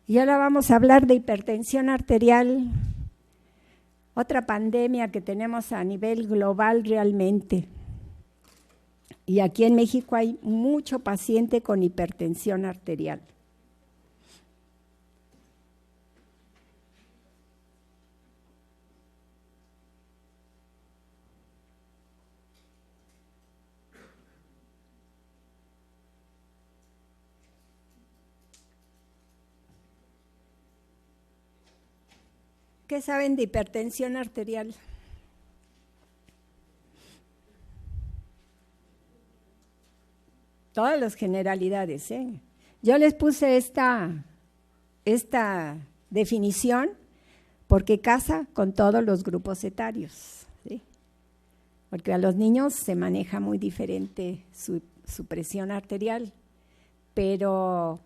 Y ahora vamos a hablar de hipertensión arterial, otra pandemia que tenemos a nivel global realmente. Y aquí en México hay mucho paciente con hipertensión arterial. ¿Qué saben de hipertensión arterial? Todas las generalidades, ¿eh? Yo les puse esta definición porque casa con todos los grupos etarios, ¿sí? Porque a los niños se maneja muy diferente su presión arterial, pero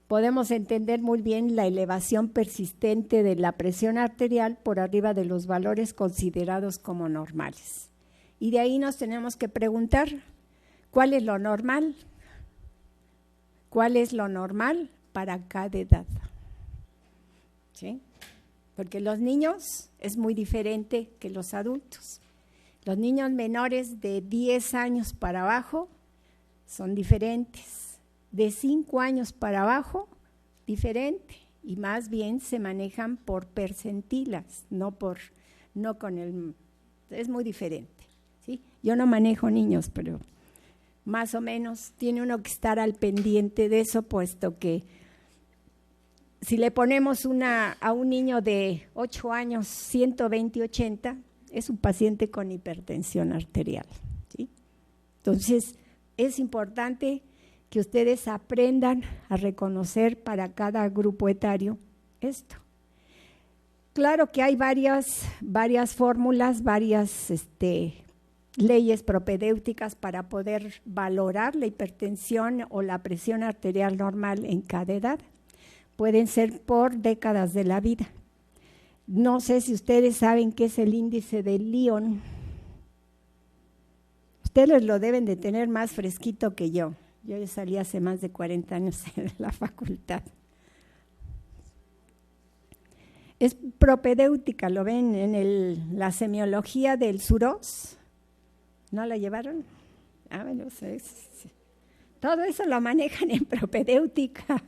podemos entender muy bien la elevación persistente de la presión arterial por arriba de los valores considerados como normales. Y de ahí nos tenemos que preguntar, ¿cuál es lo normal? ¿Cuál es lo normal para cada edad? ¿Sí? Porque los niños es muy diferente que los adultos. Los niños menores de 10 años para abajo son diferentes. De 5 años para abajo, diferente. Y más bien se manejan por percentilas, es muy diferente, ¿sí? Yo no manejo niños, pero más o menos tiene uno que estar al pendiente de eso, puesto que si le ponemos a un niño de 8 años 120/80, es un paciente con hipertensión arterial, ¿sí? Entonces, es importante que ustedes aprendan a reconocer para cada grupo etario esto. Claro que hay varias fórmulas, varias leyes propedéuticas para poder valorar la hipertensión o la presión arterial normal en cada edad. Pueden ser por décadas de la vida. No sé si ustedes saben qué es el índice de Lyon. Ustedes lo deben de tener más fresquito que yo. Yo ya salí hace más de 40 años de la facultad. Es propedéutica, lo ven en la semiología del Suros. ¿No la llevaron? Bueno, todo eso lo manejan en propedéutica.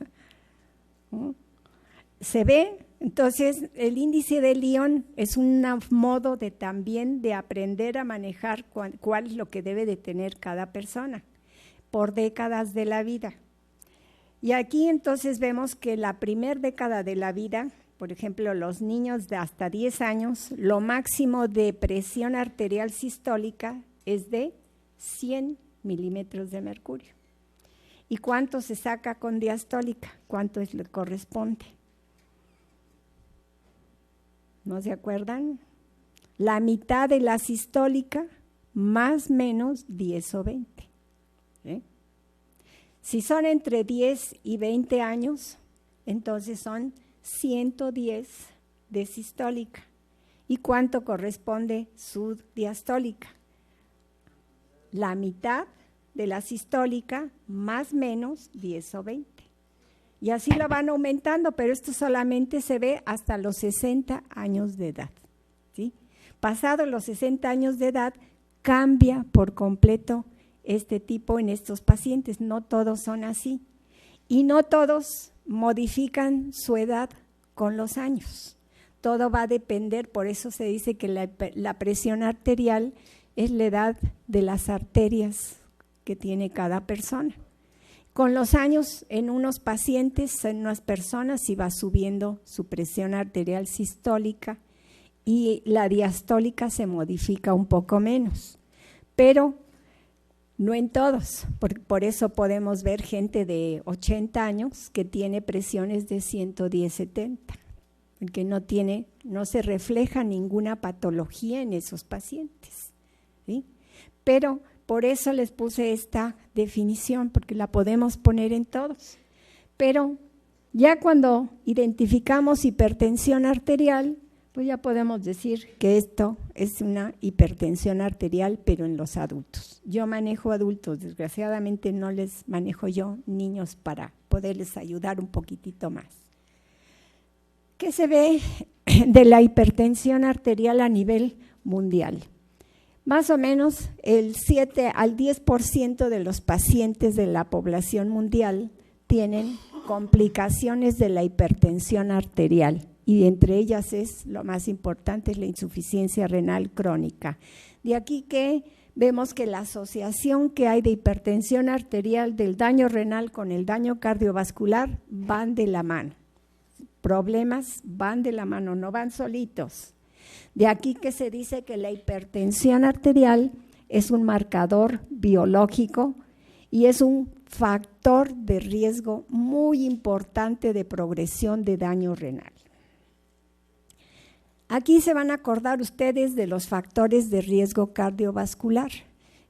Se ve, entonces el índice de Lyon es un modo también de aprender a manejar cuál es lo que debe de tener cada persona por décadas de la vida. Y aquí entonces vemos que la primera década de la vida, por ejemplo, los niños de hasta 10 años, lo máximo de presión arterial sistólica es de 100 milímetros de mercurio. ¿Y cuánto se saca con diastólica? ¿Cuánto le corresponde? ¿No se acuerdan? La mitad de la sistólica, más o menos 10 o 20. Si son entre 10 y 20 años, entonces son 110 de sistólica. ¿Y cuánto corresponde su diastólica? La mitad de la sistólica, más o menos 10 o 20. Y así lo van aumentando, pero esto solamente se ve hasta los 60 años de edad, ¿sí? Pasados los 60 años de edad, cambia por completo este tipo en estos pacientes. No todos son así. Y no todos modifican su edad con los años. Todo va a depender, por eso se dice que la presión arterial es la edad de las arterias que tiene cada persona. Con los años, en unos pacientes, en unas personas, sí va subiendo su presión arterial sistólica y la diastólica se modifica un poco menos, pero no en todos. Por eso podemos ver gente de 80 años que tiene presiones de 110/70, que no se refleja ninguna patología en esos pacientes, ¿sí? Pero por eso les puse esta definición, porque la podemos poner en todos. Pero ya cuando identificamos hipertensión arterial, pues ya podemos decir que esto es una hipertensión arterial, pero en los adultos. Yo manejo adultos, desgraciadamente no les manejo yo niños para poderles ayudar un poquitito más. ¿Qué se ve de la hipertensión arterial a nivel mundial? Más o menos el 7 al 10% de los pacientes de la población mundial tienen complicaciones de la hipertensión arterial, y entre ellas es, lo más importante, es la insuficiencia renal crónica. De aquí que vemos que la asociación que hay de hipertensión arterial del daño renal con el daño cardiovascular van de la mano. Problemas van de la mano, no van solitos. De aquí que se dice que la hipertensión arterial es un marcador biológico y es un factor de riesgo muy importante de progresión de daño renal. Aquí se van a acordar ustedes de los factores de riesgo cardiovascular.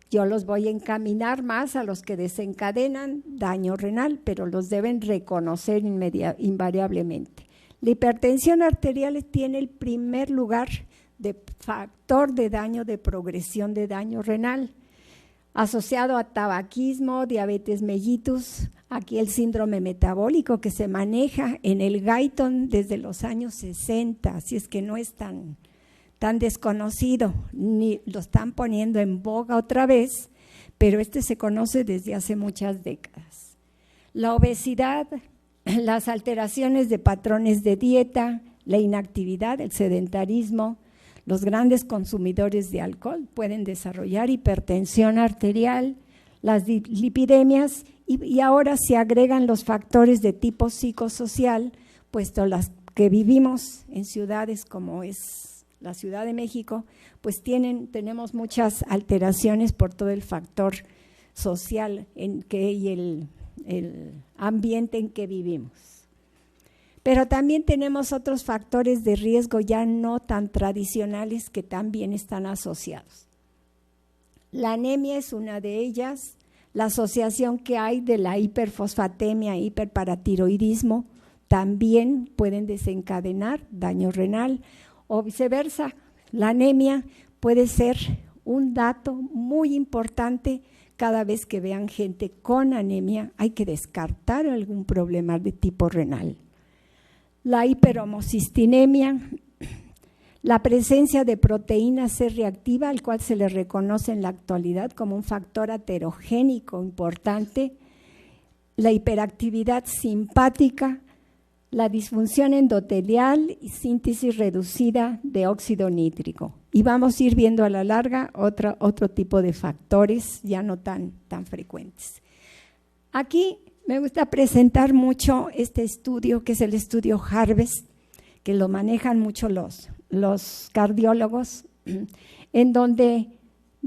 Yo los voy a encaminar más a los que desencadenan daño renal, pero los deben reconocer invariablemente. La hipertensión arterial tiene el primer lugar de factor de daño de progresión de daño renal, asociado a tabaquismo, diabetes mellitus, aquí el síndrome metabólico que se maneja en el Guyton desde los años 60, así es que no es tan desconocido, ni lo están poniendo en boga otra vez, pero se conoce desde hace muchas décadas. La obesidad, las alteraciones de patrones de dieta, la inactividad, el sedentarismo, los grandes consumidores de alcohol pueden desarrollar hipertensión arterial, las lipidemias y ahora se agregan los factores de tipo psicosocial, puesto las que vivimos en ciudades como es la Ciudad de México, pues tenemos muchas alteraciones por todo el factor social y el ambiente en que vivimos. Pero también tenemos otros factores de riesgo ya no tan tradicionales que también están asociados. La anemia es una de ellas, la asociación que hay de la hiperfosfatemia e hiperparatiroidismo también pueden desencadenar daño renal o viceversa. La anemia puede ser un dato muy importante. Cada vez que vean gente con anemia hay que descartar algún problema de tipo renal. La hiperhomocistinemia, la presencia de proteína C reactiva, al cual se le reconoce en la actualidad como un factor aterogénico importante, la hiperactividad simpática, la disfunción endotelial y síntesis reducida de óxido nítrico. Y vamos a ir viendo a la larga otro tipo de factores ya no tan frecuentes. Aquí me gusta presentar mucho este estudio, que es el estudio Harvest, que lo manejan mucho los cardiólogos, en donde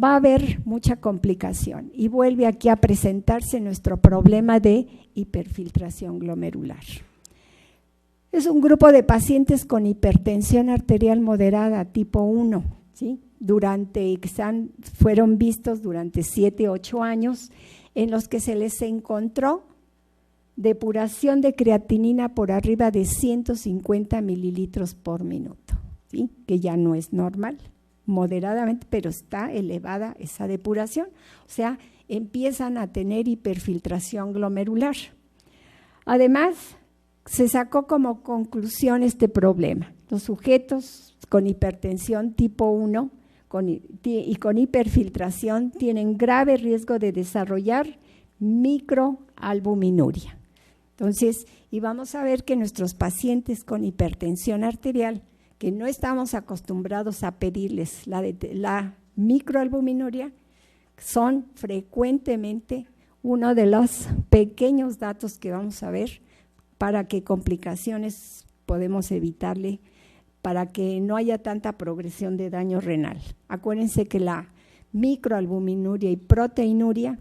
va a haber mucha complicación. Y vuelve aquí a presentarse nuestro problema de hiperfiltración glomerular. Es un grupo de pacientes con hipertensión arterial moderada tipo 1, ¿sí? Fueron vistos durante 7 u 8 años, en los que se les encontró depuración de creatinina por arriba de 150 mililitros por minuto, ¿sí? Que ya no es normal, moderadamente, pero está elevada esa depuración. O sea, empiezan a tener hiperfiltración glomerular. Además, se sacó como conclusión este problema. Los sujetos con hipertensión tipo 1 y con hiperfiltración tienen grave riesgo de desarrollar microalbuminuria. Entonces, y vamos a ver que nuestros pacientes con hipertensión arterial, que no estamos acostumbrados a pedirles la microalbuminuria, son frecuentemente uno de los pequeños datos que vamos a ver para qué complicaciones podemos evitarle, para que no haya tanta progresión de daño renal. Acuérdense que la microalbuminuria y proteinuria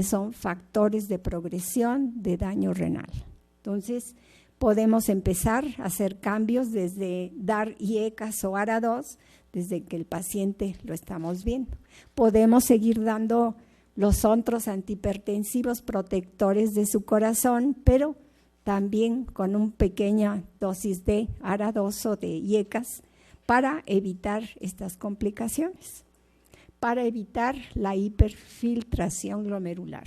son factores de progresión de daño renal. Entonces, podemos empezar a hacer cambios desde dar IECAS o ARA2, desde que el paciente lo estamos viendo. Podemos seguir dando los otros antihipertensivos protectores de su corazón, pero también con una pequeña dosis de ARA2 o de IECAS para evitar estas complicaciones, para evitar la hiperfiltración glomerular.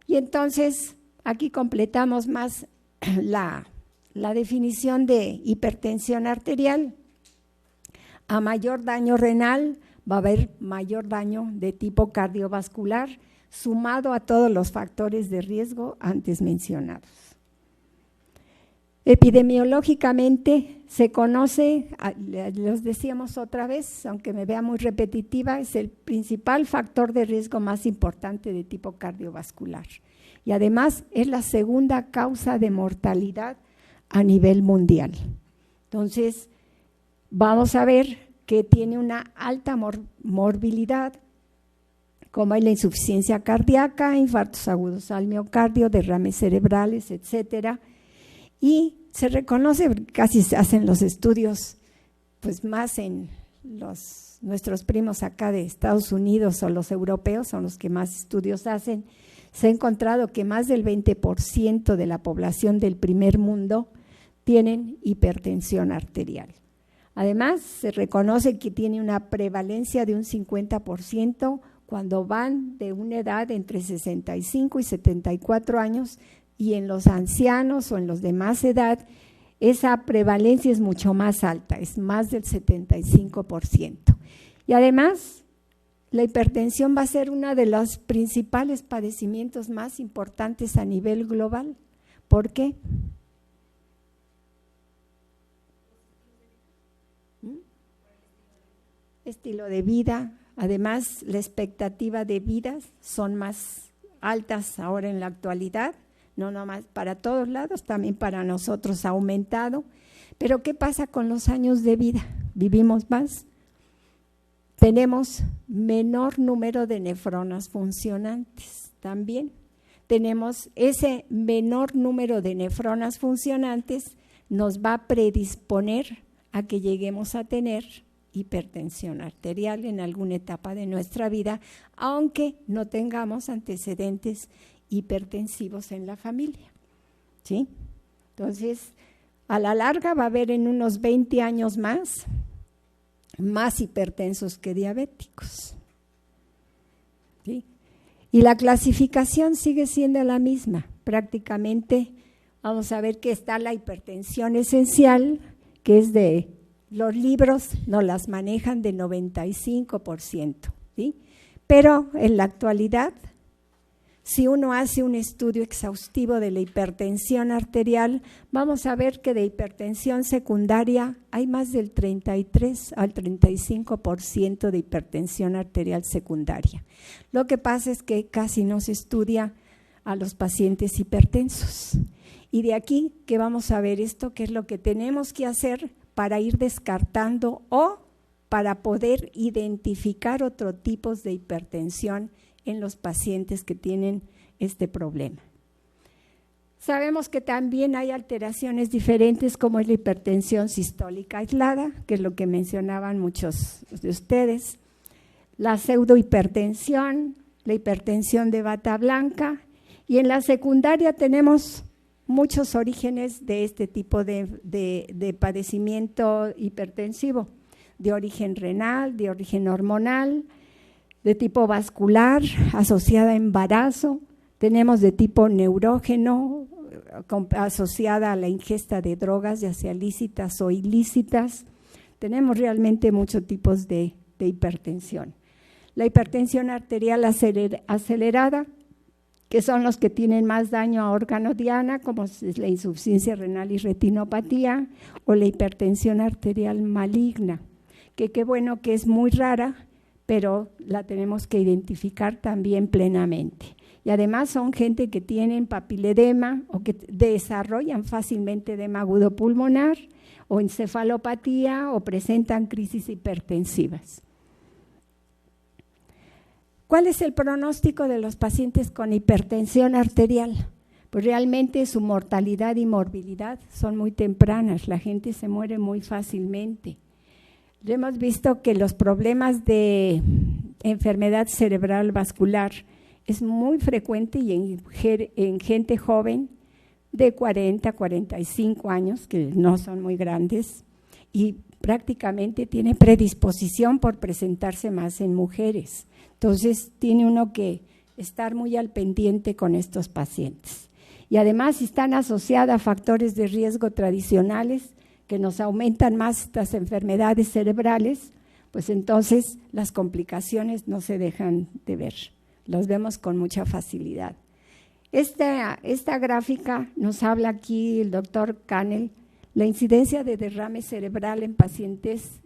Y entonces aquí completamos más la la definición de hipertensión arterial. A mayor daño renal va a haber mayor daño de tipo cardiovascular, sumado a todos los factores de riesgo antes mencionados. Epidemiológicamente se conoce, los decíamos otra vez, aunque me vea muy repetitiva, es el principal factor de riesgo más importante de tipo cardiovascular. Y además es la segunda causa de mortalidad a nivel mundial. Entonces, vamos a ver que tiene una alta morbilidad, como es la insuficiencia cardíaca, infartos agudos al miocardio, derrames cerebrales, etcétera. Y se reconoce, casi se hacen los estudios, pues más en nuestros primos acá de Estados Unidos o los europeos, son los que más estudios hacen. Se ha encontrado que más del 20% de la población del primer mundo tienen hipertensión arterial. Además, se reconoce que tiene una prevalencia de un 50% cuando van de una edad entre 65 y 74 años, y en los ancianos o en los de más edad, esa prevalencia es mucho más alta, es más del 75%. Y además, la hipertensión va a ser uno de los principales padecimientos más importantes a nivel global. ¿Por qué? Estilo de vida, además la expectativa de vida son más altas ahora en la actualidad, no nomás para todos lados, también para nosotros ha aumentado. Pero ¿qué pasa con los años de vida? ¿Vivimos más? Tenemos menor número de nefronas funcionantes también. Tenemos ese menor número de nefronas funcionantes, nos va a predisponer a que lleguemos a tener hipertensión arterial en alguna etapa de nuestra vida, aunque no tengamos antecedentes hipertensivos en la familia, ¿sí? Entonces, a la larga va a haber en unos 20 años más hipertensos que diabéticos, ¿sí? Y la clasificación sigue siendo la misma, prácticamente vamos a ver que está la hipertensión esencial, que es de los libros nos las manejan de 95%, ¿sí? Pero en la actualidad, si uno hace un estudio exhaustivo de la hipertensión arterial, vamos a ver que de hipertensión secundaria hay más del 33 al 35% de hipertensión arterial secundaria. Lo que pasa es que casi no se estudia a los pacientes hipertensos. Y de aquí que vamos a ver esto, qué es lo que tenemos que hacer para ir descartando o para poder identificar otros tipos de hipertensión en los pacientes que tienen este problema. Sabemos que también hay alteraciones diferentes como es la hipertensión sistólica aislada, que es lo que mencionaban muchos de ustedes, la pseudohipertensión, la hipertensión de bata blanca, y en la secundaria tenemos muchos orígenes de este tipo de padecimiento hipertensivo, de origen renal, de origen hormonal, de tipo vascular, asociada a embarazo, tenemos de tipo neurógeno, asociada a la ingesta de drogas, ya sea lícitas o ilícitas. Tenemos realmente muchos tipos de hipertensión. La hipertensión arterial acelerada, que son los que tienen más daño a órgano diana, como es la insuficiencia renal y retinopatía, o la hipertensión arterial maligna, que qué bueno que es muy rara, pero la tenemos que identificar también plenamente. Y además son gente que tienen papiledema o que desarrollan fácilmente edema agudo pulmonar o encefalopatía o presentan crisis hipertensivas. ¿Cuál es el pronóstico de los pacientes con hipertensión arterial? Pues realmente su mortalidad y morbilidad son muy tempranas, la gente se muere muy fácilmente. Hemos visto que los problemas de enfermedad cerebral vascular es muy frecuente y en gente joven de 40 a 45 años, que no son muy grandes, y prácticamente tiene predisposición por presentarse más en mujeres. Entonces, tiene uno que estar muy al pendiente con estos pacientes. y además si están asociadas a factores de riesgo tradicionales que nos aumentan más estas enfermedades cerebrales, pues entonces las complicaciones no se dejan de ver, las vemos con mucha facilidad. Esta gráfica nos habla aquí el doctor Canel, la incidencia de derrame cerebral en pacientes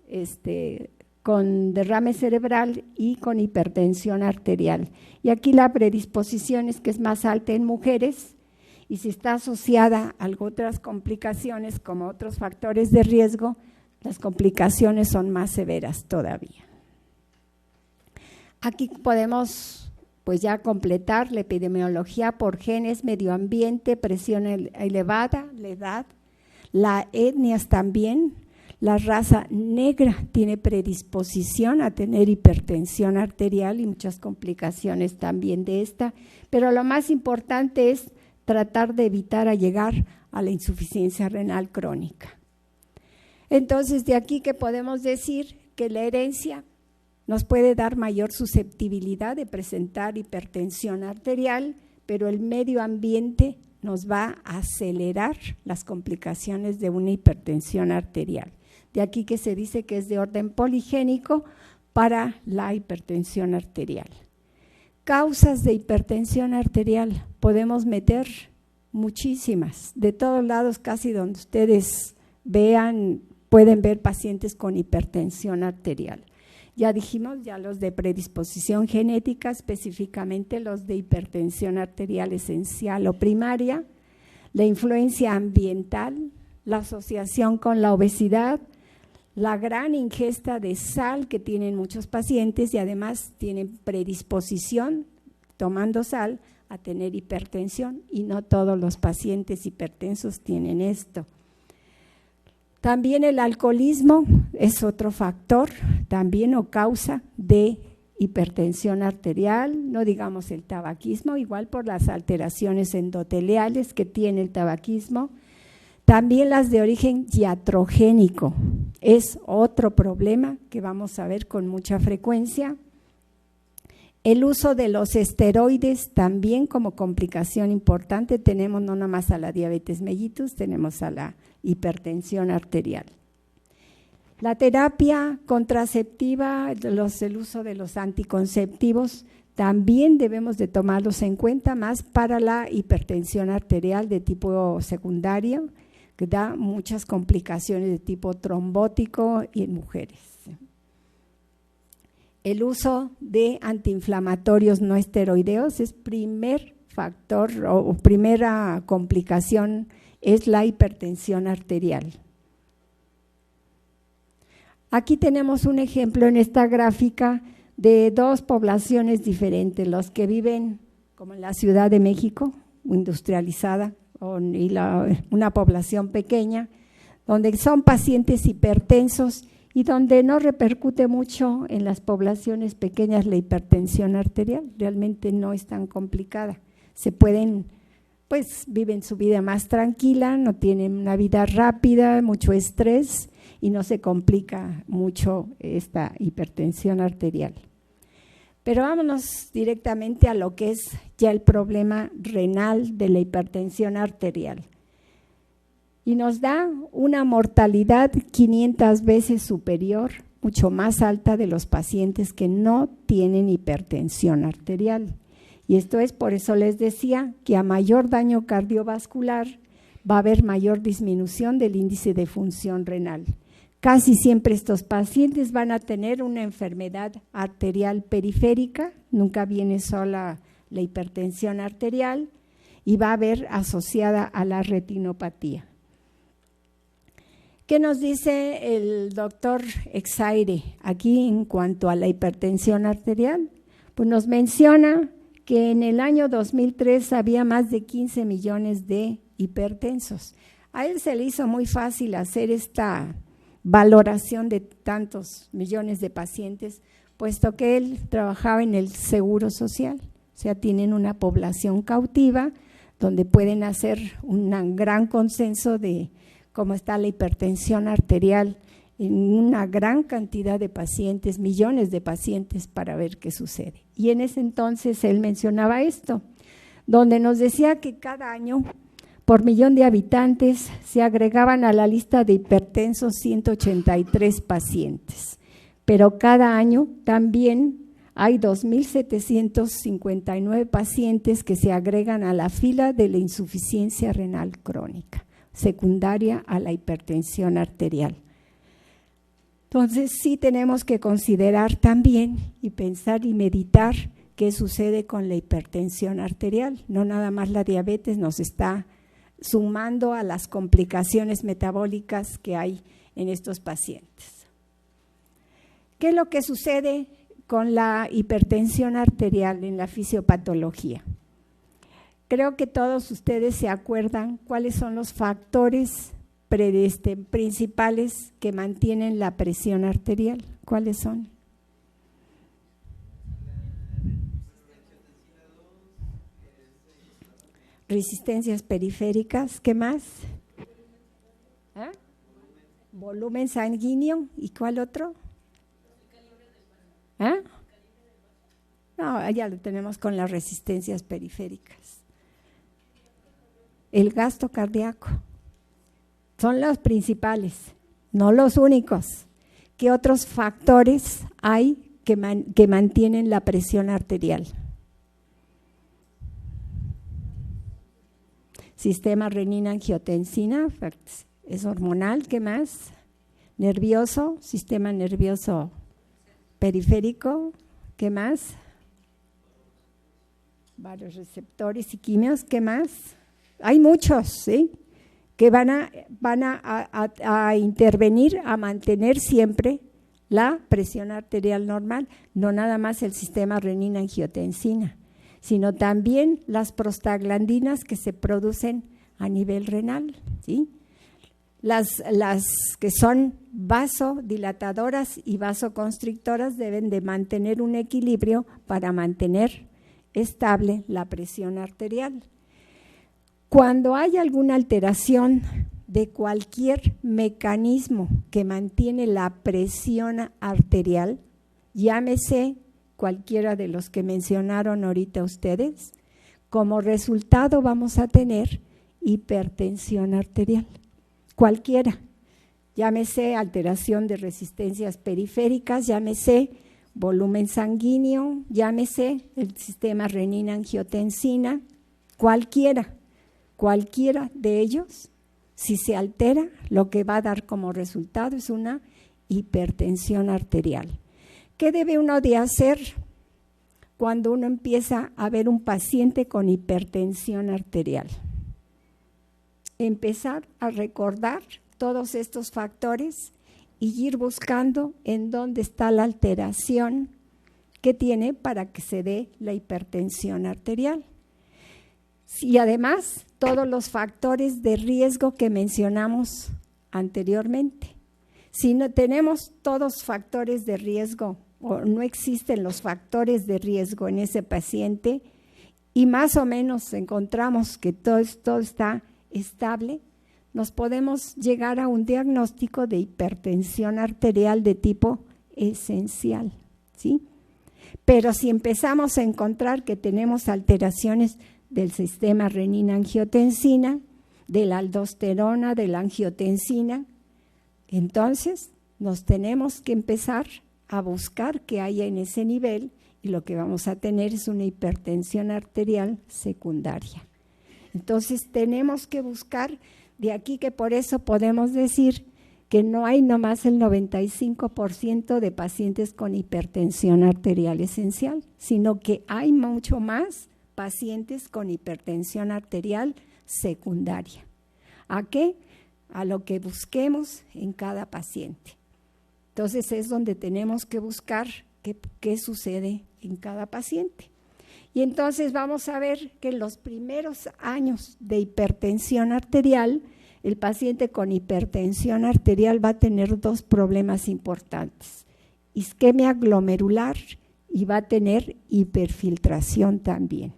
con derrame cerebral y con hipertensión arterial. Y aquí la predisposición es que es más alta en mujeres y si está asociada a otras complicaciones como otros factores de riesgo, las complicaciones son más severas todavía. Aquí podemos pues ya completar la epidemiología por genes, medio ambiente, presión elevada, la edad, las etnias también. La raza negra tiene predisposición a tener hipertensión arterial y muchas complicaciones también de esta, pero lo más importante es tratar de evitar a llegar a la insuficiencia renal crónica. Entonces, de aquí que podemos decir que la herencia nos puede dar mayor susceptibilidad de presentar hipertensión arterial, pero el medio ambiente nos va a acelerar las complicaciones de una hipertensión arterial. De aquí que se dice que es de orden poligénico para la hipertensión arterial. Causas de hipertensión arterial, podemos meter muchísimas, de todos lados, casi donde ustedes vean, pueden ver pacientes con hipertensión arterial. Ya dijimos, ya los de predisposición genética, específicamente los de hipertensión arterial esencial o primaria, la influencia ambiental, la asociación con la obesidad, la gran ingesta de sal que tienen muchos pacientes y además tienen predisposición, tomando sal, a tener hipertensión y no todos los pacientes hipertensos tienen esto. También el alcoholismo es otro factor, también o causa de hipertensión arterial, no digamos el tabaquismo, igual por las alteraciones endoteliales que tiene el tabaquismo. También las de origen iatrogénico, es otro problema que vamos a ver con mucha frecuencia. El uso de los esteroides también como complicación importante, tenemos no nada más a la diabetes mellitus, tenemos a la hipertensión arterial. La terapia contraceptiva, el uso de los anticonceptivos, también debemos de tomarlos en cuenta más para la hipertensión arterial de tipo secundario, que da muchas complicaciones de tipo trombótico y en mujeres. El uso de antiinflamatorios no esteroideos es primer factor o primera complicación, es la hipertensión arterial. Aquí tenemos un ejemplo en esta gráfica de dos poblaciones diferentes, los que viven como en la Ciudad de México, industrializada, y una población pequeña, donde son pacientes hipertensos y donde no repercute mucho en las poblaciones pequeñas la hipertensión arterial, realmente no es tan complicada. Se pueden, pues viven su vida más tranquila, no tienen una vida rápida, mucho estrés y no se complica mucho esta hipertensión arterial. Pero vámonos directamente a lo que es ya el problema renal de la hipertensión arterial. Y nos da una mortalidad 500 veces superior, mucho más alta de los pacientes que no tienen hipertensión arterial. Y esto es, por eso les decía, que a mayor daño cardiovascular va a haber mayor disminución del índice de función renal. Casi siempre estos pacientes van a tener una enfermedad arterial periférica, nunca viene sola la hipertensión arterial y va a haber asociada a la retinopatía. ¿Qué nos dice el doctor Exaire aquí en cuanto a la hipertensión arterial? Pues nos menciona que en el año 2003 había más de 15 millones de hipertensos. A él se le hizo muy fácil hacer esta valoración de tantos millones de pacientes, puesto que él trabajaba en el Seguro Social, o sea, tienen una población cautiva donde pueden hacer un gran consenso de cómo está la hipertensión arterial en una gran cantidad de pacientes, millones de pacientes, para ver qué sucede. Y en ese entonces él mencionaba esto, donde nos decía que cada año, por millón de habitantes, se agregaban a la lista de hipertensos 183 pacientes, pero cada año también hay 2.759 pacientes que se agregan a la fila de la insuficiencia renal crónica, secundaria a la hipertensión arterial. Entonces, sí tenemos que considerar también y pensar y meditar qué sucede con la hipertensión arterial. No nada más la diabetes nos está sumando a las complicaciones metabólicas que hay en estos pacientes. ¿Qué es lo que sucede con la hipertensión arterial en la fisiopatología? Creo que todos ustedes se acuerdan cuáles son los factores principales que mantienen la presión arterial. ¿Cuáles son? Resistencias periféricas, ¿qué más? ¿Ah? Volumen sanguíneo, ¿y cuál otro? ¿Ah? No, ya lo tenemos con las resistencias periféricas. El gasto cardíaco. Son los principales, no los únicos. ¿Qué otros factores hay que mantienen la presión arterial? Sistema renina-angiotensina, es hormonal, ¿qué más? Nervioso, sistema nervioso periférico, ¿qué más? Varios receptores y quimios, ¿qué más? Hay muchos, ¿sí?, que van a intervenir a mantener siempre la presión arterial normal, no nada más el sistema renina-angiotensina, sino también las prostaglandinas que se producen a nivel renal, ¿sí? Las que son vasodilatadoras y vasoconstrictoras deben de mantener un equilibrio para mantener estable la presión arterial. Cuando hay alguna alteración de cualquier mecanismo que mantiene la presión arterial, llámese cualquiera de los que mencionaron ahorita ustedes, como resultado vamos a tener hipertensión arterial, cualquiera, llámese alteración de resistencias periféricas, llámese volumen sanguíneo, llámese el sistema renina-angiotensina, cualquiera de ellos, si se altera, lo que va a dar como resultado es una hipertensión arterial. ¿Qué debe uno de hacer cuando uno empieza a ver un paciente con hipertensión arterial? Empezar a recordar todos estos factores y ir buscando en dónde está la alteración que tiene para que se dé la hipertensión arterial. Y además, todos los factores de riesgo que mencionamos anteriormente. Si no tenemos todos factores de riesgo o no existen los factores de riesgo en ese paciente y más o menos encontramos que todo está estable, nos podemos llegar a un diagnóstico de hipertensión arterial de tipo esencial, ¿sí? Pero si empezamos a encontrar que tenemos alteraciones del sistema renina-angiotensina, de la aldosterona, de la angiotensina, entonces nos tenemos que empezar a buscar qué hay en ese nivel y lo que vamos a tener es una hipertensión arterial secundaria. Entonces tenemos que buscar, de aquí que por eso podemos decir que no hay nomás el 95% de pacientes con hipertensión arterial esencial, sino que hay mucho más pacientes con hipertensión arterial secundaria. ¿A qué? A lo que busquemos en cada paciente. Entonces es donde tenemos que buscar qué sucede en cada paciente. Y entonces vamos a ver que en los primeros años de hipertensión arterial, el paciente con hipertensión arterial va a tener dos problemas importantes: isquemia glomerular y va a tener hiperfiltración también.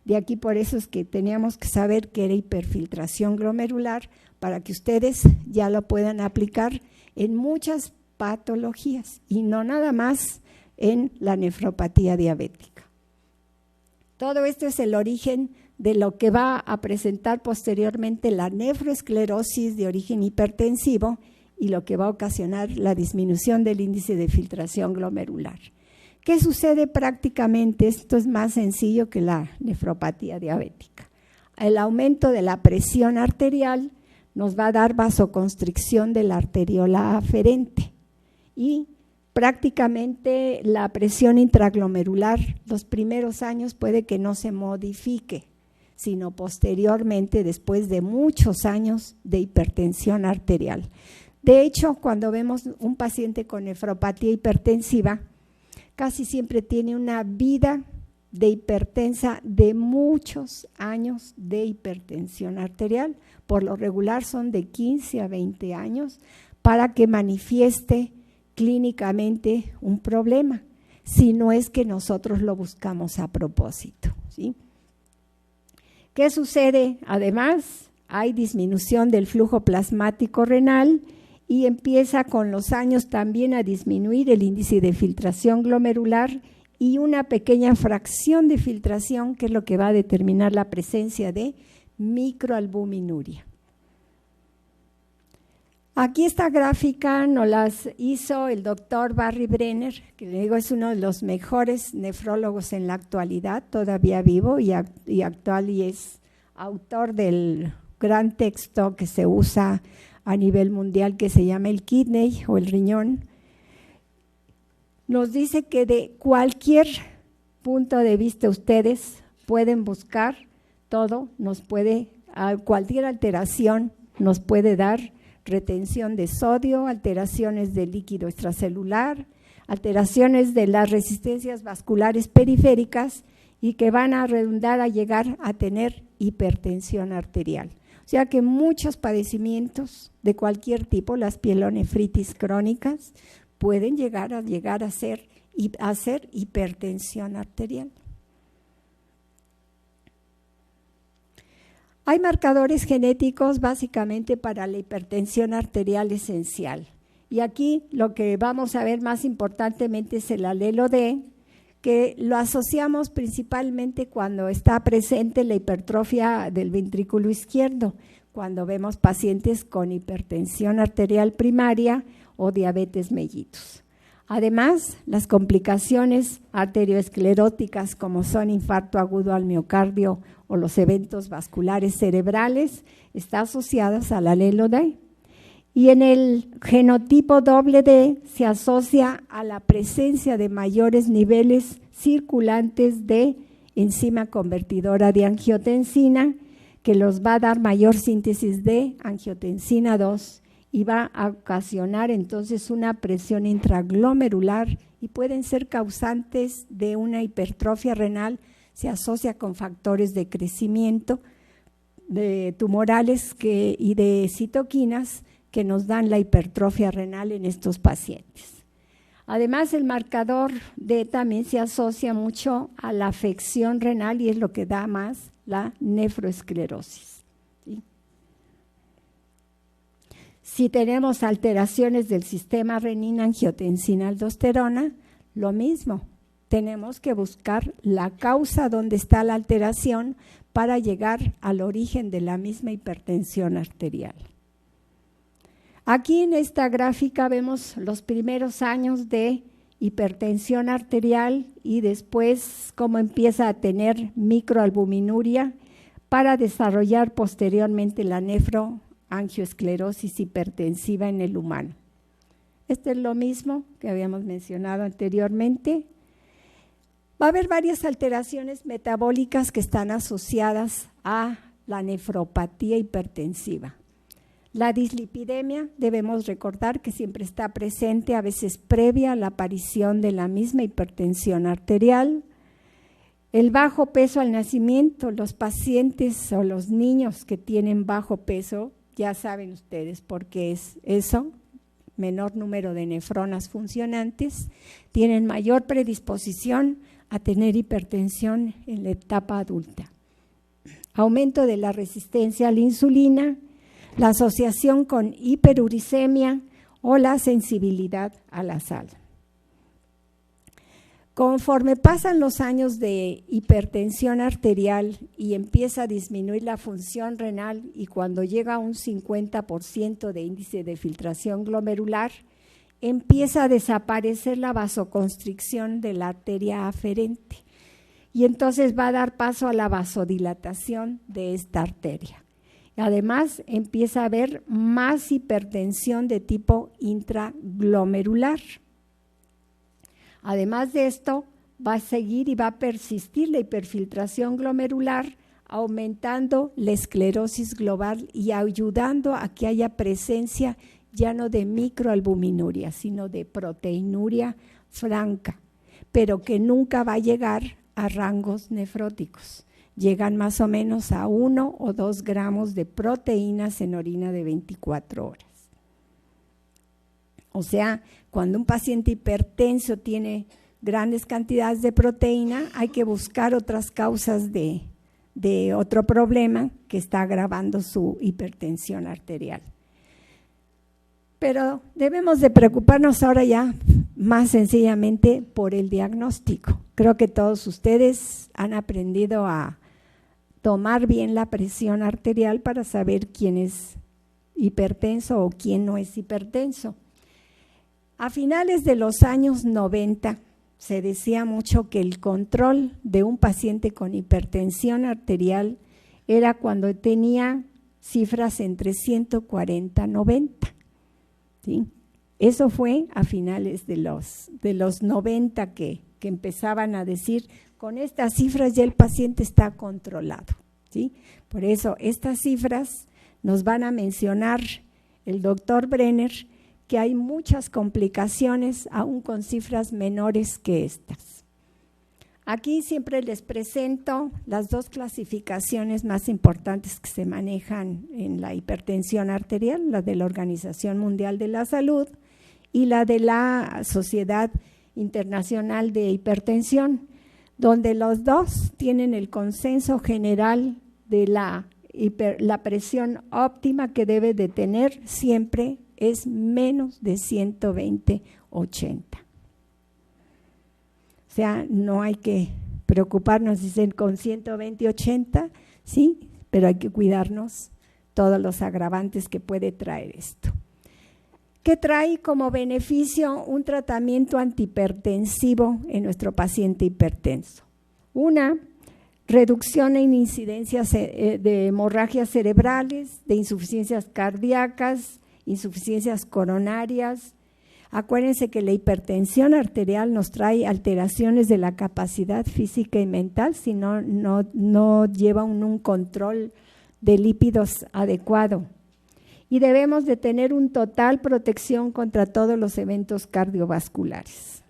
De aquí por eso es que teníamos que saber qué era hiperfiltración glomerular para que ustedes ya lo puedan aplicar en muchas patologías y no nada más en la nefropatía diabética. Todo esto es el origen de lo que va a presentar posteriormente la nefroesclerosis de origen hipertensivo y lo que va a ocasionar la disminución del índice de filtración glomerular. ¿Qué sucede prácticamente? Esto es más sencillo que la nefropatía diabética. El aumento de la presión arterial nos va a dar vasoconstricción de la arteriola aferente y prácticamente la presión intraglomerular los primeros años puede que no se modifique, sino posteriormente, después de muchos años de hipertensión arterial. De hecho, cuando vemos un paciente con nefropatía hipertensiva, casi siempre tiene una vida de hipertensa de muchos años de hipertensión arterial. Por lo regular son de 15 a 20 años para que manifieste clínicamente un problema, si no es que nosotros lo buscamos a propósito, ¿sí? ¿Qué sucede? Además, hay disminución del flujo plasmático renal y empieza con los años también a disminuir el índice de filtración glomerular y una pequeña fracción de filtración, que es lo que va a determinar la presencia de microalbuminuria. Aquí esta gráfica nos las hizo el doctor Barry Brenner, que le digo es uno de los mejores nefrólogos en la actualidad, todavía vivo y actual, y es autor del gran texto que se usa a nivel mundial que se llama el kidney o el riñón. Nos dice que de cualquier punto de vista ustedes pueden buscar todo, cualquier alteración nos puede dar retención de sodio, alteraciones del líquido extracelular, alteraciones de las resistencias vasculares periféricas y que van a redundar a llegar a tener hipertensión arterial. O sea que muchos padecimientos de cualquier tipo, las pielonefritis crónicas, pueden llegar a ser hipertensión arterial. Hay marcadores genéticos básicamente para la hipertensión arterial esencial. Y aquí lo que vamos a ver más importantemente es el alelo D, que lo asociamos principalmente cuando está presente la hipertrofia del ventrículo izquierdo, cuando vemos pacientes con hipertensión arterial primaria o diabetes mellitus. Además, las complicaciones arterioescleróticas como son infarto agudo al miocardio o los eventos vasculares cerebrales están asociadas al alelo D. Y en el genotipo doble D se asocia a la presencia de mayores niveles circulantes de enzima convertidora de angiotensina, que los va a dar mayor síntesis de angiotensina 2 y va a ocasionar entonces una presión intraglomerular y pueden ser causantes de una hipertrofia renal. Se asocia con factores de crecimiento de tumorales y de citoquinas que nos dan la hipertrofia renal en estos pacientes. Además, el marcador D también se asocia mucho a la afección renal y es lo que da más la nefroesclerosis, ¿sí? Si tenemos alteraciones del sistema renina-angiotensina-aldosterona, lo mismo. Tenemos que buscar la causa donde está la alteración para llegar al origen de la misma hipertensión arterial. Aquí en esta gráfica vemos los primeros años de hipertensión arterial y después cómo empieza a tener microalbuminuria para desarrollar posteriormente la nefroangioesclerosis hipertensiva en el humano. Esto es lo mismo que habíamos mencionado anteriormente. Va a haber varias alteraciones metabólicas que están asociadas a la nefropatía hipertensiva. La dislipidemia, debemos recordar que siempre está presente, a veces previa a la aparición de la misma hipertensión arterial. El bajo peso al nacimiento, los pacientes o los niños que tienen bajo peso, ya saben ustedes por qué es eso, menor número de nefronas funcionantes, tienen mayor predisposición a tener hipertensión en la etapa adulta. Aumento de la resistencia a la insulina, la asociación con hiperuricemia o la sensibilidad a la sal. Conforme pasan los años de hipertensión arterial y empieza a disminuir la función renal y cuando llega a un 50% de índice de filtración glomerular, empieza a desaparecer la vasoconstricción de la arteria aferente y entonces va a dar paso a la vasodilatación de esta arteria. Además, empieza a haber más hipertensión de tipo intraglomerular. Además de esto, va a seguir y va a persistir la hiperfiltración glomerular, aumentando la esclerosis global y ayudando a que haya presencia ya no de microalbuminuria, sino de proteinuria franca, pero que nunca va a llegar a rangos nefróticos. Llegan más o menos a 1 o 2 gramos de proteínas en orina de 24 horas. O sea, cuando un paciente hipertenso tiene grandes cantidades de proteína, hay que buscar otras causas de otro problema que está agravando su hipertensión arterial. Pero debemos de preocuparnos ahora ya más sencillamente por el diagnóstico. Creo que todos ustedes han aprendido a tomar bien la presión arterial para saber quién es hipertenso o quién no es hipertenso. A finales de los años 90 se decía mucho que el control de un paciente con hipertensión arterial era cuando tenía cifras entre 140 y 90. ¿Sí? Eso fue a finales de los 90 que empezaban a decir, con estas cifras ya el paciente está controlado. ¿Sí? Por eso estas cifras nos van a mencionar el doctor Brenner, que hay muchas complicaciones aún con cifras menores que estas. Aquí siempre les presento las dos clasificaciones más importantes que se manejan en la hipertensión arterial, la de la Organización Mundial de la Salud y la de la Sociedad Internacional de Hipertensión, donde los dos tienen el consenso general de la presión óptima que debe de tener siempre es menos de 120/80. O sea, no hay que preocuparnos, dicen con 120/80, sí, pero hay que cuidarnos todos los agravantes que puede traer esto. ¿Qué trae como beneficio un tratamiento antihipertensivo en nuestro paciente hipertenso? Una, reducción en incidencias de hemorragias cerebrales, de insuficiencias cardíacas, insuficiencias coronarias. Acuérdense que la hipertensión arterial nos trae alteraciones de la capacidad física y mental si no lleva un control de lípidos adecuado. Y debemos de tener una total protección contra todos los eventos cardiovasculares.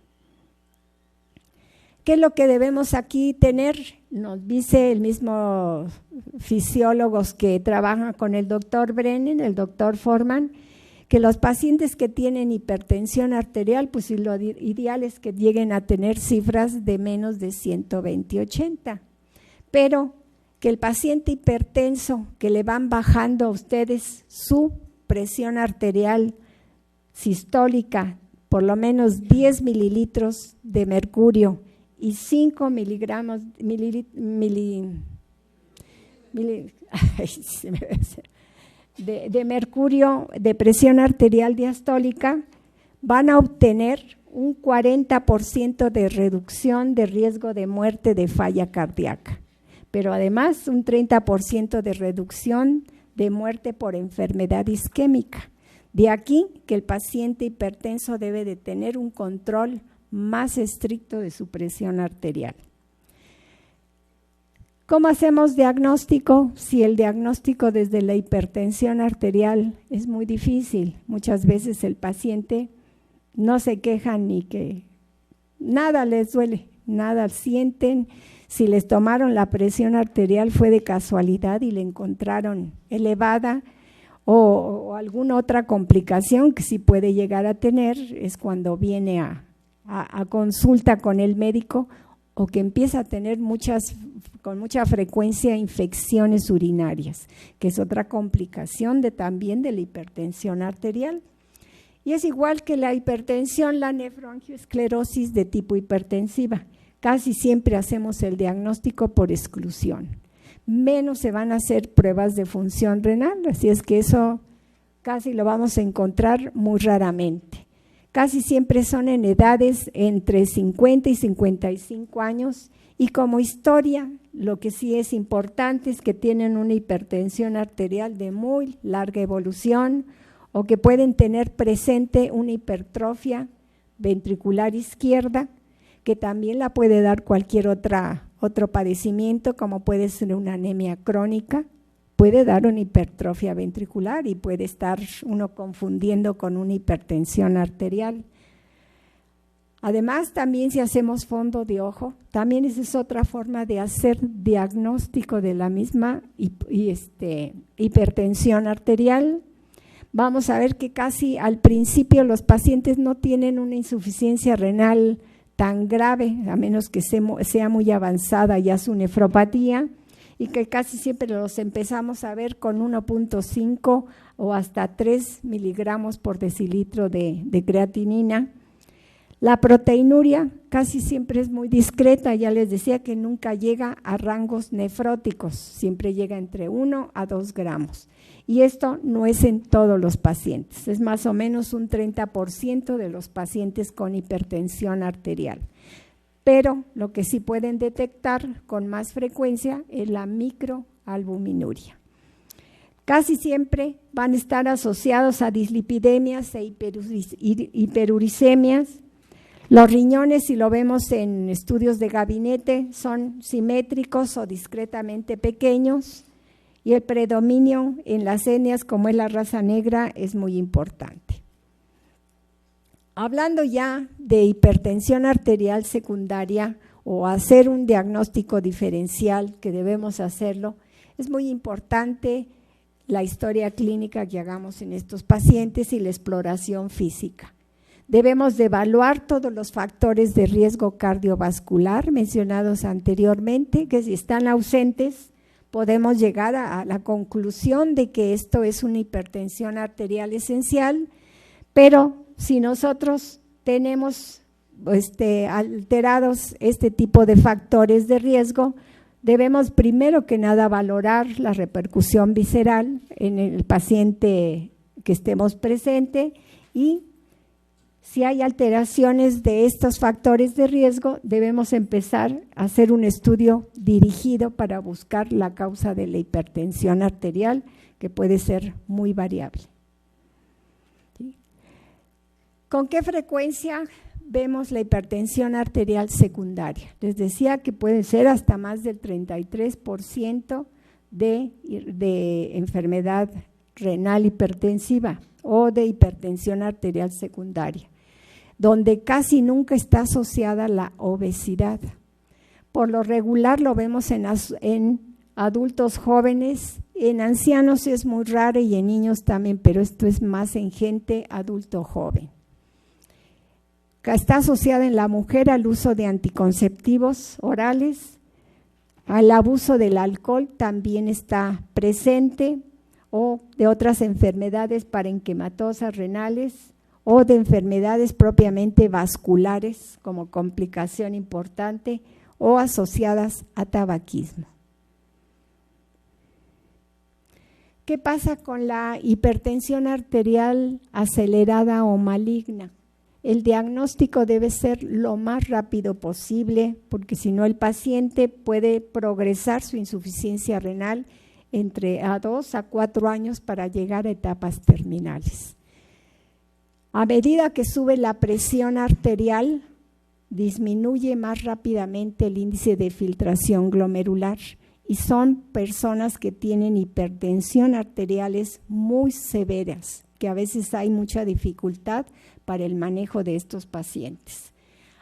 ¿Qué es lo que debemos aquí tener? Nos dice el mismo fisiólogos que trabajan con el doctor Brennan, el doctor Foreman, que los pacientes que tienen hipertensión arterial, pues lo ideal es que lleguen a tener cifras de menos de 120/80. Pero que el paciente hipertenso, que le van bajando a ustedes su presión arterial sistólica, por lo menos 10 mililitros de mercurio y 5 miligramos de mercurio de presión arterial diastólica, van a obtener un 40% de reducción de riesgo de muerte de falla cardíaca, pero además un 30% de reducción de muerte por enfermedad isquémica. De aquí que el paciente hipertenso debe de tener un control más estricto de su presión arterial. ¿Cómo hacemos diagnóstico? Si el diagnóstico desde la hipertensión arterial es muy difícil, muchas veces el paciente no se queja ni que nada les duele, nada sienten. Si les tomaron la presión arterial fue de casualidad y le encontraron elevada o alguna otra complicación que sí puede llegar a tener, es cuando viene a consulta con el médico o que empieza a tener con mucha frecuencia infecciones urinarias, que es otra complicación también de la hipertensión arterial. Y es igual que la hipertensión, la nefroangioesclerosis de tipo hipertensiva. Casi siempre hacemos el diagnóstico por exclusión. Menos se van a hacer pruebas de función renal, así es que eso casi lo vamos a encontrar muy raramente. Casi siempre son en edades entre 50 y 55 años y como historia, lo que sí es importante es que tienen una hipertensión arterial de muy larga evolución o que pueden tener presente una hipertrofia ventricular izquierda, que también la puede dar cualquier otro padecimiento, como puede ser una anemia crónica, puede dar una hipertrofia ventricular y puede estar uno confundiendo con una hipertensión arterial. Además, también si hacemos fondo de ojo, también esa es otra forma de hacer diagnóstico de la misma hipertensión arterial. Vamos a ver que casi al principio los pacientes no tienen una insuficiencia renal tan grave, a menos que sea muy avanzada ya su nefropatía, y que casi siempre los empezamos a ver con 1.5 o hasta 3 miligramos por decilitro de creatinina. La proteinuria casi siempre es muy discreta, ya les decía que nunca llega a rangos nefróticos, siempre llega entre 1 a 2 gramos. Y esto no es en todos los pacientes, es más o menos un 30% de los pacientes con hipertensión arterial. Pero lo que sí pueden detectar con más frecuencia es la microalbuminuria. Casi siempre van a estar asociados a dislipidemias e hiperuricemias. Los riñones, si lo vemos en estudios de gabinete, son simétricos o discretamente pequeños y el predominio en las etnias, como es la raza negra, es muy importante. Hablando ya de hipertensión arterial secundaria o hacer un diagnóstico diferencial, que debemos hacerlo, es muy importante la historia clínica que hagamos en estos pacientes y la exploración física. Debemos de evaluar todos los factores de riesgo cardiovascular mencionados anteriormente, que si están ausentes podemos llegar a la conclusión de que esto es una hipertensión arterial esencial, pero si nosotros tenemos alterados este tipo de factores de riesgo, debemos primero que nada valorar la repercusión visceral en el paciente que estemos presente y si hay alteraciones de estos factores de riesgo, debemos empezar a hacer un estudio dirigido para buscar la causa de la hipertensión arterial, que puede ser muy variable. ¿Sí? ¿Con qué frecuencia vemos la hipertensión arterial secundaria? Les decía que puede ser hasta más del 33% de enfermedad renal hipertensiva o de hipertensión arterial secundaria, donde casi nunca está asociada la obesidad. Por lo regular lo vemos en adultos jóvenes, en ancianos es muy raro y en niños también, pero esto es más en gente adulto joven. Está asociada en la mujer al uso de anticonceptivos orales, al abuso del alcohol también está presente, o de otras enfermedades parenquimatosas renales o de enfermedades propiamente vasculares como complicación importante o asociadas a tabaquismo. ¿Qué pasa con la hipertensión arterial acelerada o maligna? El diagnóstico debe ser lo más rápido posible porque si no el paciente puede progresar su insuficiencia renal entre 2 a 4 años para llegar a etapas terminales. A medida que sube la presión arterial, disminuye más rápidamente el índice de filtración glomerular y son personas que tienen hipertensión arteriales muy severas, que a veces hay mucha dificultad para el manejo de estos pacientes.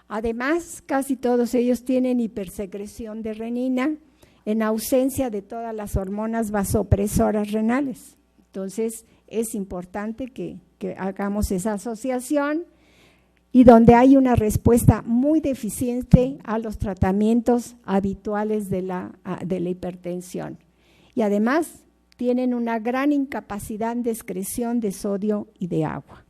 Además, casi todos ellos tienen hipersecreción de renina, en ausencia de todas las hormonas vasopresoras renales. Entonces, es importante que hagamos esa asociación y donde hay una respuesta muy deficiente a los tratamientos habituales de la hipertensión. Y además, tienen una gran incapacidad de excreción de sodio y de agua.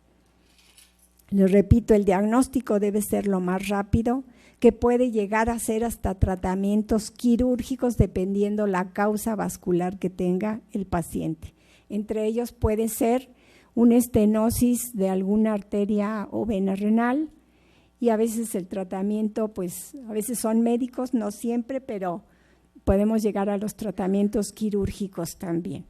Les repito, el diagnóstico debe ser lo más rápido, que puede llegar a ser hasta tratamientos quirúrgicos dependiendo la causa vascular que tenga el paciente. Entre ellos puede ser una estenosis de alguna arteria o vena renal, y a veces el tratamiento, pues a veces son médicos, no siempre, pero podemos llegar a los tratamientos quirúrgicos también.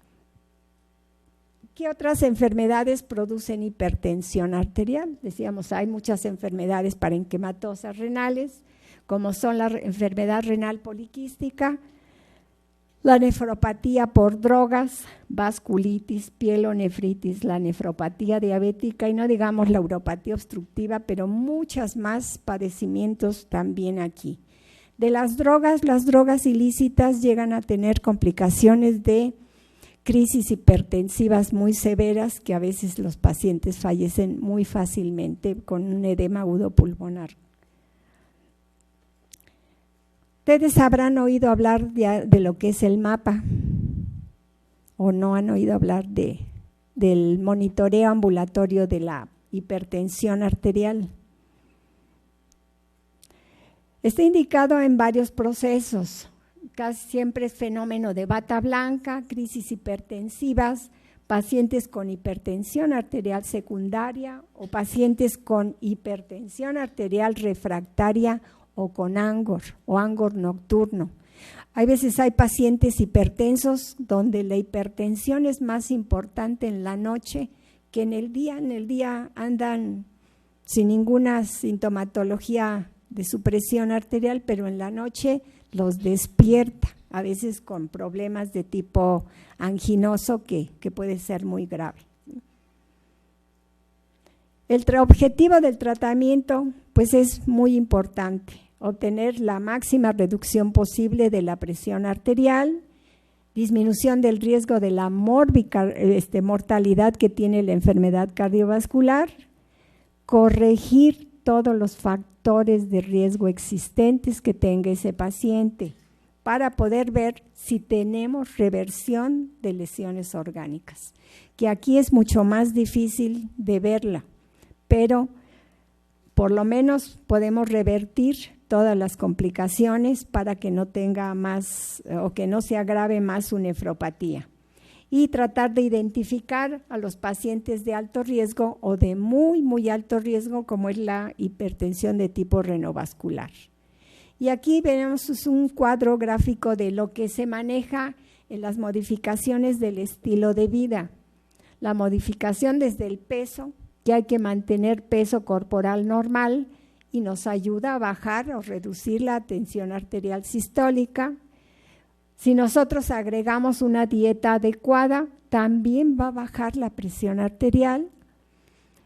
¿Qué otras enfermedades producen hipertensión arterial? Decíamos, hay muchas enfermedades parenquimatosas renales, como son la enfermedad renal poliquística, la nefropatía por drogas, vasculitis, pielonefritis, la nefropatía diabética y no digamos la uropatía obstructiva, pero muchas más padecimientos también aquí. De las drogas ilícitas llegan a tener complicaciones de crisis hipertensivas muy severas que a veces los pacientes fallecen muy fácilmente con un edema agudo pulmonar. Ustedes habrán oído hablar de lo que es el MAPA o no han oído hablar del monitoreo ambulatorio de la hipertensión arterial. Está indicado en varios procesos. Casi siempre es fenómeno de bata blanca, crisis hipertensivas, pacientes con hipertensión arterial secundaria o pacientes con hipertensión arterial refractaria o con ANGOR o ANGOR nocturno. Hay veces hay pacientes hipertensos donde la hipertensión es más importante en la noche que en el día. En el día andan sin ninguna sintomatología de su presión arterial, pero en la noche los despierta, a veces con problemas de tipo anginoso que puede ser muy grave. El objetivo del tratamiento pues es muy importante, obtener la máxima reducción posible de la presión arterial, disminución del riesgo de la mortalidad que tiene la enfermedad cardiovascular, corregir todos los factores de riesgo existentes que tenga ese paciente para poder ver si tenemos reversión de lesiones orgánicas, que aquí es mucho más difícil de verla, pero por lo menos podemos revertir todas las complicaciones para que no tenga más o que no se agrave más su nefropatía. Y tratar de identificar a los pacientes de alto riesgo o de muy, muy alto riesgo, como es la hipertensión de tipo renovascular. Y aquí vemos un cuadro gráfico de lo que se maneja en las modificaciones del estilo de vida. La modificación desde el peso, que hay que mantener peso corporal normal y nos ayuda a bajar o reducir la tensión arterial sistólica. Si nosotros agregamos una dieta adecuada, también va a bajar la presión arterial.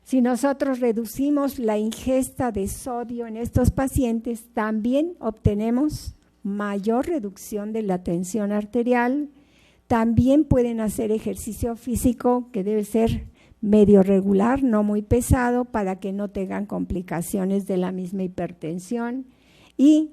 Si nosotros reducimos la ingesta de sodio en estos pacientes, también obtenemos mayor reducción de la tensión arterial. También pueden hacer ejercicio físico, que debe ser medio regular, no muy pesado, para que no tengan complicaciones de la misma hipertensión. Y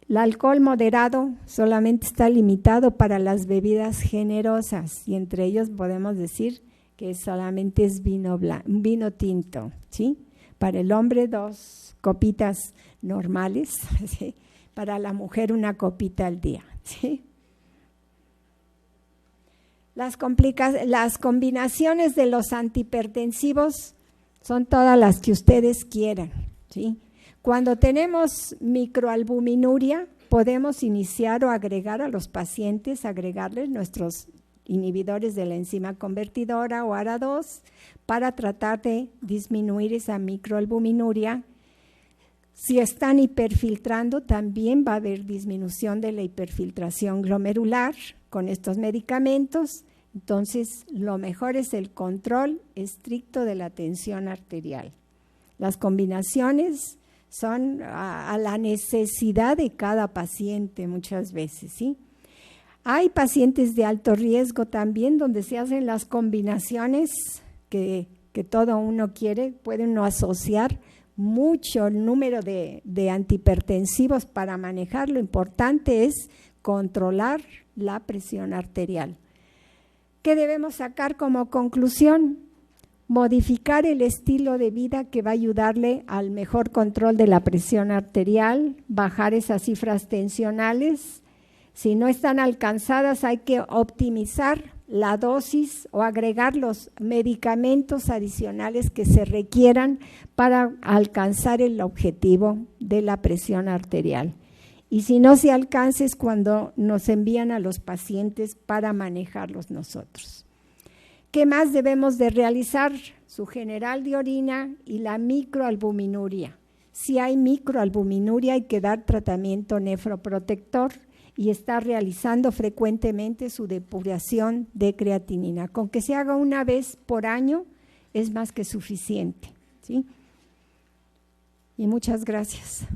el alcohol moderado solamente está limitado para las bebidas generosas, y entre ellos podemos decir que solamente es vino tinto, ¿sí? Para el hombre 2 copitas normales, ¿sí? Para la mujer 1 copita al día, ¿sí? Las combinaciones de los antihipertensivos son todas las que ustedes quieran, ¿sí? Cuando tenemos microalbuminuria, podemos iniciar o agregar a los pacientes, agregarles nuestros inhibidores de la enzima convertidora o ARA2 para tratar de disminuir esa microalbuminuria. Si están hiperfiltrando, también va a haber disminución de la hiperfiltración glomerular con estos medicamentos. Entonces, lo mejor es el control estricto de la tensión arterial. Las combinaciones son a la necesidad de cada paciente muchas veces, ¿sí? Hay pacientes de alto riesgo también donde se hacen las combinaciones que todo uno quiere. Puede uno asociar mucho número de antihipertensivos para manejar. Lo importante es controlar la presión arterial. ¿Qué debemos sacar como conclusión? Modificar el estilo de vida que va a ayudarle al mejor control de la presión arterial, bajar esas cifras tensionales. Si no están alcanzadas, hay que optimizar la dosis o agregar los medicamentos adicionales que se requieran para alcanzar el objetivo de la presión arterial. Y si no se alcanza es cuando nos envían a los pacientes para manejarlos nosotros. ¿Qué más debemos de realizar? Su general de orina y la microalbuminuria. Si hay microalbuminuria hay que dar tratamiento nefroprotector y estar realizando frecuentemente su depuración de creatinina. Con que se haga una vez por año es más que suficiente, ¿sí? Y muchas gracias.